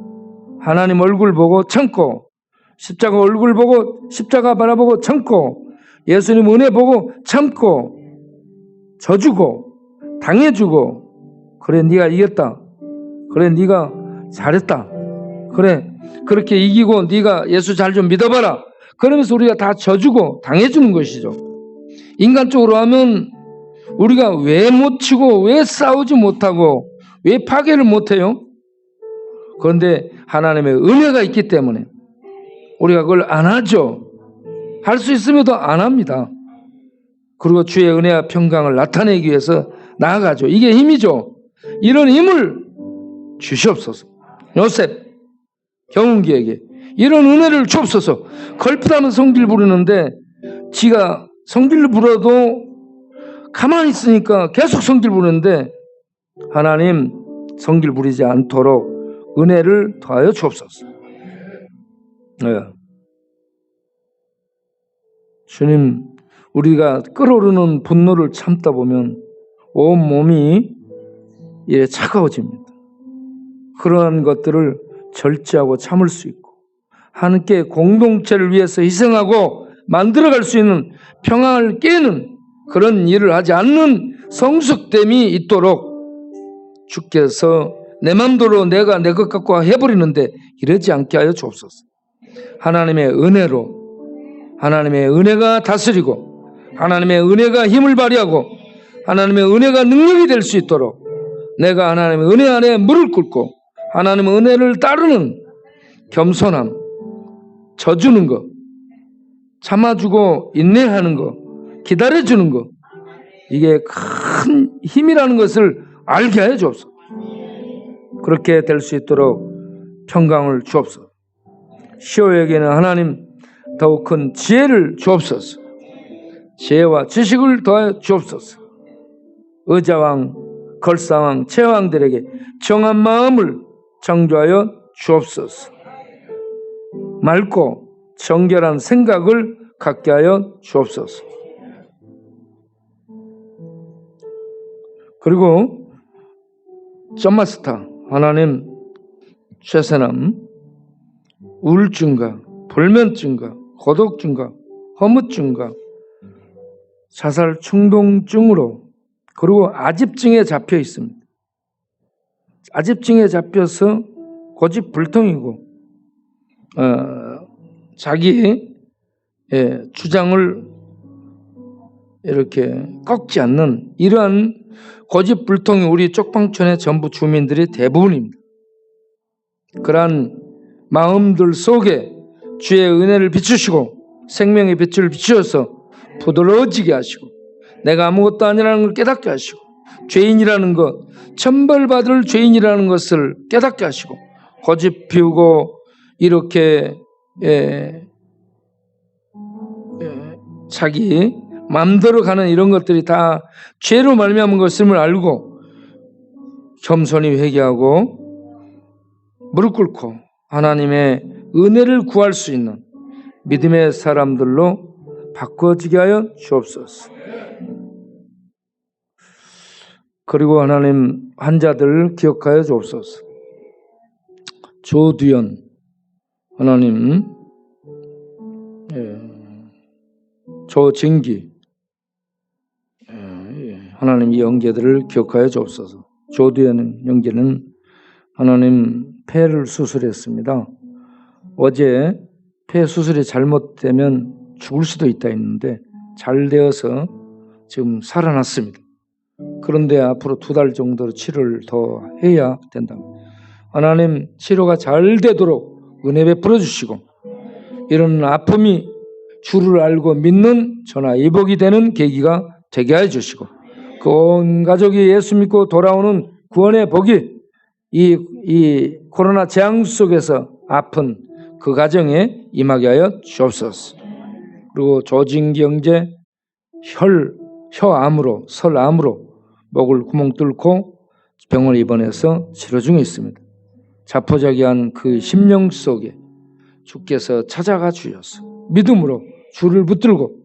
하나님 얼굴 보고 참고, 십자가 얼굴 보고 십자가 바라보고 참고, 예수님 은혜 보고 참고, 져주고 당해주고, 그래 네가 이겼다, 그래 네가 잘했다, 그래 그렇게 이기고 네가 예수 잘 좀 믿어봐라, 그러면서 우리가 다 져주고 당해주는 것이죠. 인간적으로 하면 우리가 왜 못 치고 왜 싸우지 못하고 왜 파괴를 못해요? 그런데 하나님의 은혜가 있기 때문에 우리가 그걸 안 하죠. 할 수 있음에도 안 합니다. 그리고 주의 은혜와 평강을 나타내기 위해서 나아가죠. 이게 힘이죠. 이런 힘을 주시옵소서. 요셉, 경운기에게 이런 은혜를 주옵소서. 걸핏하면 성질 부르는데 지가 성질을 부려도 가만히 있으니까 계속 성질 부르는데, 하나님 성질 부리지 않도록 은혜를 더하여 주옵소서. 네. 주님, 우리가 끓어오르는 분노를 참다 보면 온 몸이 차가워집니다. 그러한 것들을 절제하고 참을 수 있고 함께 공동체를 위해서 희생하고 만들어갈 수 있는 평안을 깨는 그런 일을 하지 않는 성숙됨이 있도록 주께서 내 맘대로 내가 내 것 갖고 해버리는데 이러지 않게 하여 주옵소서. 하나님의 은혜로, 하나님의 은혜가 다스리고 하나님의 은혜가 힘을 발휘하고 하나님의 은혜가 능력이 될 수 있도록 내가 하나님의 은혜 안에 무릎 꿇고 하나님의 은혜를 따르는 겸손함, 져주는 것, 참아주고 인내하는 것, 기다려주는 것, 이게 큰 힘이라는 것을 알게 하여 주옵소서. 그렇게 될 수 있도록 평강을 주옵소서. 시오에게는 하나님 더욱 큰 지혜를 주옵소서. 지혜와 지식을 더하여 주옵소서. 의자왕, 걸사왕, 제왕들에게 정한 마음을 창조하여 주옵소서. 맑고 정결한 생각을 갖게 하여 주옵소서. 그리고 점마스터 하나님, 쇠사남, 우울증과 불면증과 고독증과 허무증과 자살 충동증으로, 그리고 아집증에 잡혀 있습니다. 아집증에 잡혀서 고집불통이고 자기의 주장을 이렇게 꺾지 않는 이러한 고집불통이 우리 쪽방촌의 전부 주민들이 대부분입니다. 그러한 마음들 속에 주의 은혜를 비추시고 생명의 빛을 비추어서 부드러워지게 하시고 내가 아무것도 아니라는 걸 깨닫게 하시고 죄인이라는 것, 천벌받을 죄인이라는 것을 깨닫게 하시고 고집 피우고 이렇게 자기 마음대로 가는 이런 것들이 다 죄로 말미암은 것임을 알고 겸손히 회개하고 무릎 꿇고 하나님의 은혜를 구할 수 있는 믿음의 사람들로 바꿔지게 하여 주옵소서. 그리고 하나님 환자들 기억하여 주옵소서. 조두연 하나님, 조진기 하나님 이 영계들을 기억하여 주옵소서. 조두연 영계는 하나님 폐를 수술했습니다. 어제 폐 수술이 잘못되면 죽을 수도 있다 했는데 잘 되어서 지금 살아났습니다. 그런데 앞으로 2달 정도로 치료를 더 해야 된다. 하나님 치료가 잘 되도록 은혜 베풀어 주시고 이런 아픔이 주를 알고 믿는 저나 이복이 되는 계기가 되게 해 주시고 그 온 가족이 예수 믿고 돌아오는 구원의 복이 이 코로나 재앙 속에서 아픈 그 가정에 임하게 하여 주옵소서. 그리고 조진기 형제 혀암으로 설암으로 목을 구멍 뚫고 병원에 입원해서 치료 중에 있습니다. 자포자기한 그 심령 속에 주께서 찾아가 주셔서 믿음으로 주를 붙들고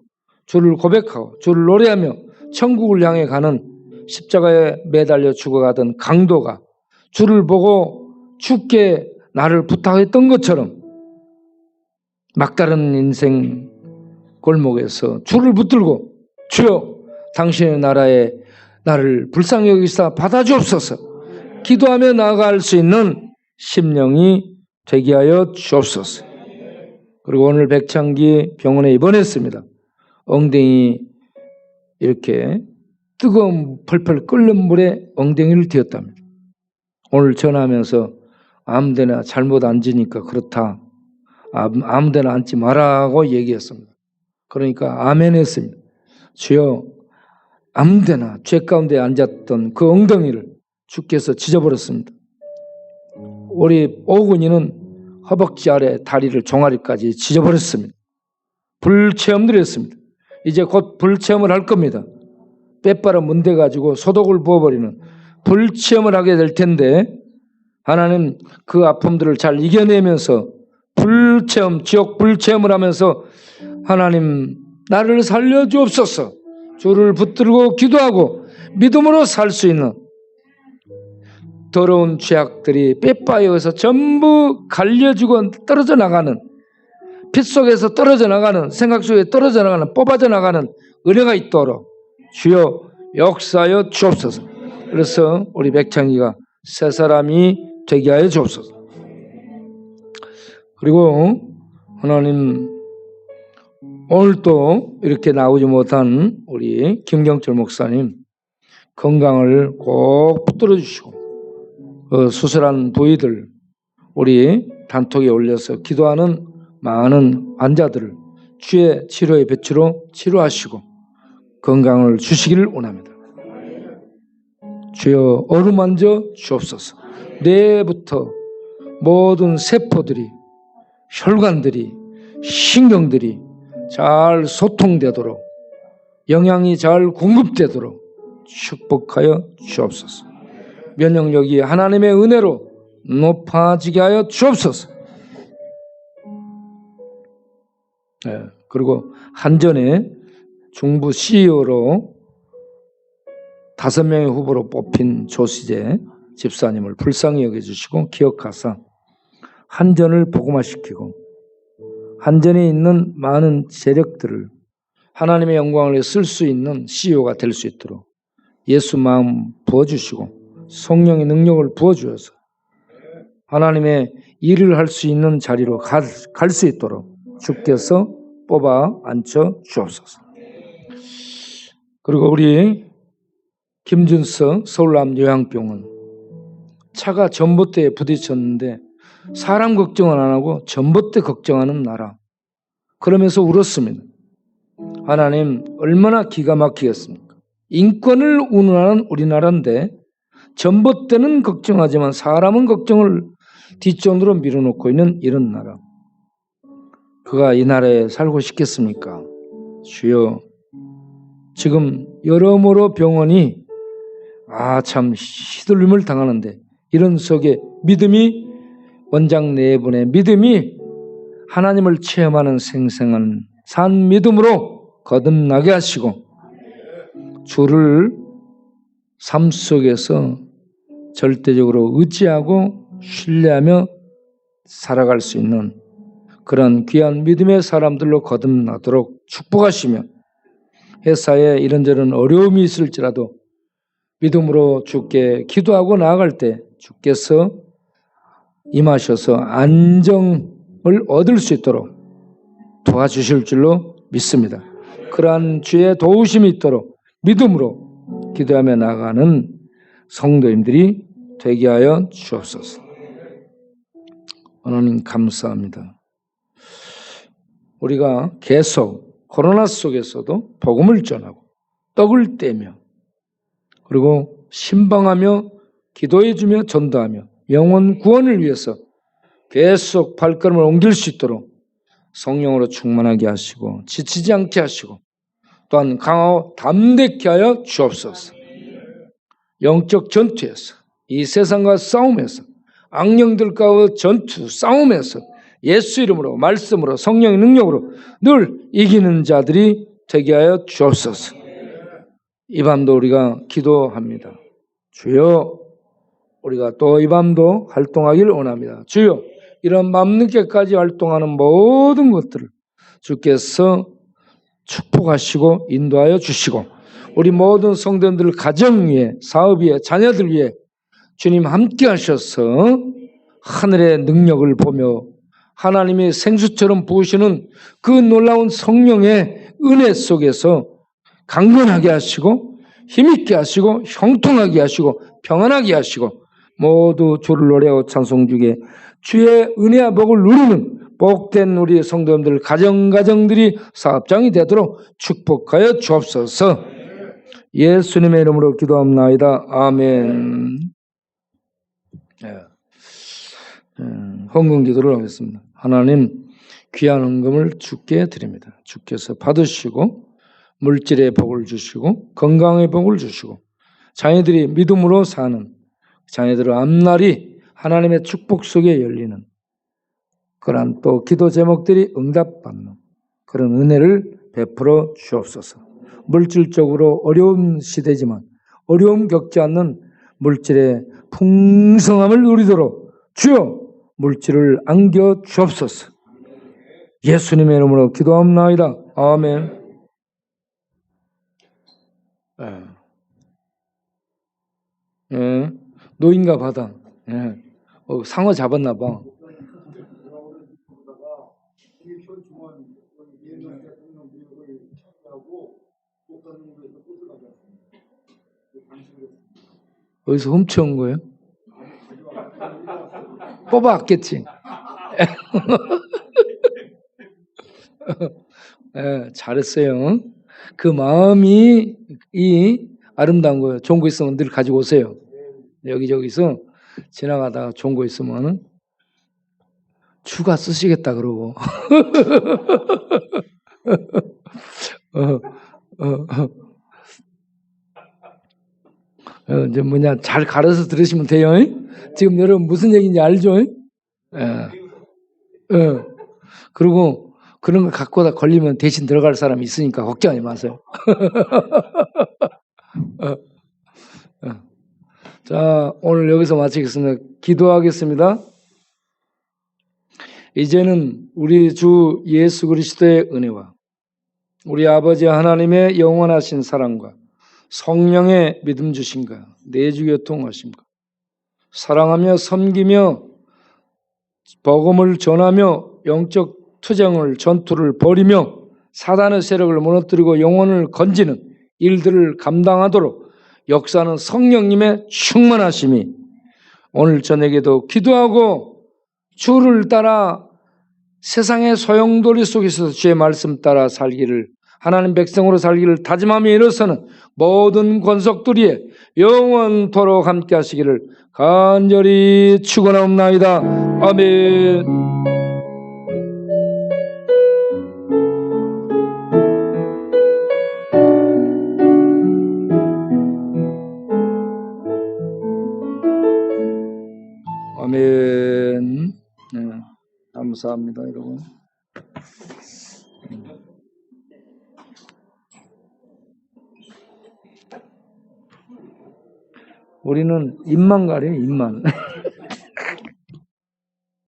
주를 고백하고 주를 노래하며 천국을 향해 가는 십자가에 매달려 죽어가던 강도가 주를 보고 주께 나를 부탁했던 것처럼 막다른 인생 골목에서 주를 붙들고 주여 당신의 나라에 나를 불쌍히 여기사 받아주옵소서 기도하며 나아갈 수 있는 심령이 되게 하여 주옵소서. 그리고 오늘 백창기 병원에 입원했습니다. 엉덩이 이렇게 뜨거운 펄펄 끓는 물에 엉덩이를 띄었답니다. 오늘 전화하면서 아무데나 잘못 앉으니까 그렇다. 아무데나 앉지 말라고 얘기했습니다. 그러니까 아멘 했습니다. 주여 아무데나 죄 가운데 앉았던 그 엉덩이를 주께서 찢어버렸습니다. 우리 오군이는 허벅지 아래 다리를 종아리까지 찢어버렸습니다. 불체험을 했습니다. 이제 곧 불체험을 할 겁니다. 빼빠라 문대가지고 소독을 부어버리는 불체험을 하게 될 텐데 하나님 그 아픔들을 잘 이겨내면서 불체험, 지옥 불체험을 하면서 하나님 나를 살려주옵소서. 주를 붙들고 기도하고 믿음으로 살 수 있는 더러운 죄악들이 빼빠여서 전부 갈려지고 떨어져 나가는 핏 속에서 떨어져 나가는 생각 속에 떨어져 나가는 뽑아져 나가는 은혜가 있도록 주여 역사하여 주옵소서. 그래서 우리 백창기가 새 사람이 되게 하여 주옵소서. 그리고 하나님 오늘 또 이렇게 나오지 못한 우리 김경철 목사님 건강을 꼭 붙들어 주시고 수술한 부위들 우리 단톡에 올려서 기도하는 많은 환자들을 주의 치료의 배추로 치료하시고 건강을 주시기를 원합니다. 주여 어루만져 주옵소서. 뇌부터 모든 세포들이 혈관들이 신경들이 잘 소통되도록 영양이 잘 공급되도록 축복하여 주옵소서. 면역력이 하나님의 은혜로 높아지게 하여 주옵소서. 그리고 한전에 중부 CEO로 5명의 후보로 뽑힌 조시재 집사님을 불쌍히 여겨주시고 기억하사 한전을 복음화시키고 한전에 있는 많은 세력들을 하나님의 영광을 위해 쓸 수 있는 CEO가 될 수 있도록 예수 마음 부어주시고 성령의 능력을 부어주어서 하나님의 일을 할 수 있는 자리로 갈 수 있도록 주께서 뽑아 앉혀 주옵소서. 그리고 우리 김준석 서울암요양병원 차가 전봇대에 부딪혔는데 사람 걱정은 안 하고 전봇대 걱정하는 나라. 그러면서 울었습니다. 하나님 얼마나 기가 막히겠습니까? 인권을 운운하는 우리나라인데 전봇대는 걱정하지만 사람은 걱정을 뒷전으로 밀어놓고 있는 이런 나라. 그가 이 나라에 살고 싶겠습니까? 주여 지금 여러모로 병원이 참 휘둘림을 당하는데 이런 속에 믿음이 원장 네 분의 믿음이 하나님을 체험하는 생생한 산 믿음으로 거듭나게 하시고 주를 삶 속에서 절대적으로 의지하고 신뢰하며 살아갈 수 있는 그런 귀한 믿음의 사람들로 거듭나도록 축복하시며 회사에 이런저런 어려움이 있을지라도 믿음으로 주께 기도하고 나아갈 때 주께서 임하셔서 안정을 얻을 수 있도록 도와주실 줄로 믿습니다. 그러한 주의 도우심이 있도록 믿음으로 기도하며 나아가는 성도님들이 되게 하여 주옵소서. 하나님 감사합니다. 우리가 계속 코로나 속에서도 복음을 전하고 떡을 떼며 그리고 신방하며 기도해주며 전도하며 영혼 구원을 위해서 계속 발걸음을 옮길 수 있도록 성령으로 충만하게 하시고 지치지 않게 하시고 또한 강하고 담대케 하여 주옵소서. 영적 전투에서 이 세상과 싸움에서 악령들과의 전투 싸움에서 예수 이름으로 말씀으로 성령의 능력으로 늘 이기는 자들이 되게 하여 주옵소서. 이 밤도 우리가 기도합니다. 주여, 우리가 또 이 밤도 활동하기를 원합니다. 주여, 이런 밤늦게까지 활동하는 모든 것들을 주께서 축복하시고 인도하여 주시고 우리 모든 성도들 가정 위에 사업 위에 자녀들 위에 주님 함께 하셔서 하늘의 능력을 보며 하나님이 생수처럼 부으시는 그 놀라운 성령의 은혜 속에서 강건하게 하시고 힘있게 하시고 형통하게 하시고 평안하게 하시고 모두 주를 노래하고 찬송 중에 주의 은혜와 복을 누리는 복된 우리 성도님들 가정들이 사업장이 되도록 축복하여 주옵소서. 예수님의 이름으로 기도합나이다. 아멘. 헌금 기도를 하겠습니다. 하나님, 귀한 헌금을 주께 드립니다. 주께서 받으시고 물질의 복을 주시고 건강의 복을 주시고 자녀들이 믿음으로 사는 자녀들의 앞날이 하나님의 축복 속에 열리는 그러한 또 기도 제목들이 응답받는 그런 은혜를 베풀어 주옵소서. 물질적으로 어려운 시대지만 어려움 겪지 않는 물질의 풍성함을 누리도록 주여 물질을 안겨 주옵소서. 예수님의 이름으로 기도합나이다. 아멘. 노인과 바다. 상어 잡았나 봐. 어디서 훔쳐온 거예요? 뽑아왔겠지. 잘했어요. 그 마음이 아름다운 거예요. 좋은 거 있으면 늘 가지고 오세요. 여기저기서 지나가다가 좋은 거 있으면 주가 쓰시겠다 그러고 이제 잘 가려서 들으시면 돼요. 지금 여러분 무슨 얘기인지 알죠? 그리고 그런 거 갖고 다 걸리면 대신 들어갈 사람이 있으니까 걱정하지 마세요. 자, 오늘 여기서 마치겠습니다. 기도하겠습니다. 이제는 우리 주 예수 그리스도의 은혜와 우리 아버지 하나님의 영원하신 사랑과 성령의 믿음 주심과 내주 교통하심과 사랑하며 섬기며 복음을 전하며 영적 투쟁을 전투를 벌이며 사단의 세력을 무너뜨리고 영혼을 건지는 일들을 감당하도록 역사하는 성령님의 충만하심이 오늘 저녁에도 기도하고 주를 따라 세상의 소용돌이 속에서 주의 말씀 따라 살기를 하나님 백성으로 살기를 다짐하며 일어서는 모든 권속들이 영원토록 함께 하시기를 간절히 축원하옵나이다. 아멘. 아멘. 감사합니다, 여러분. 우리는 입만 가려, 입만.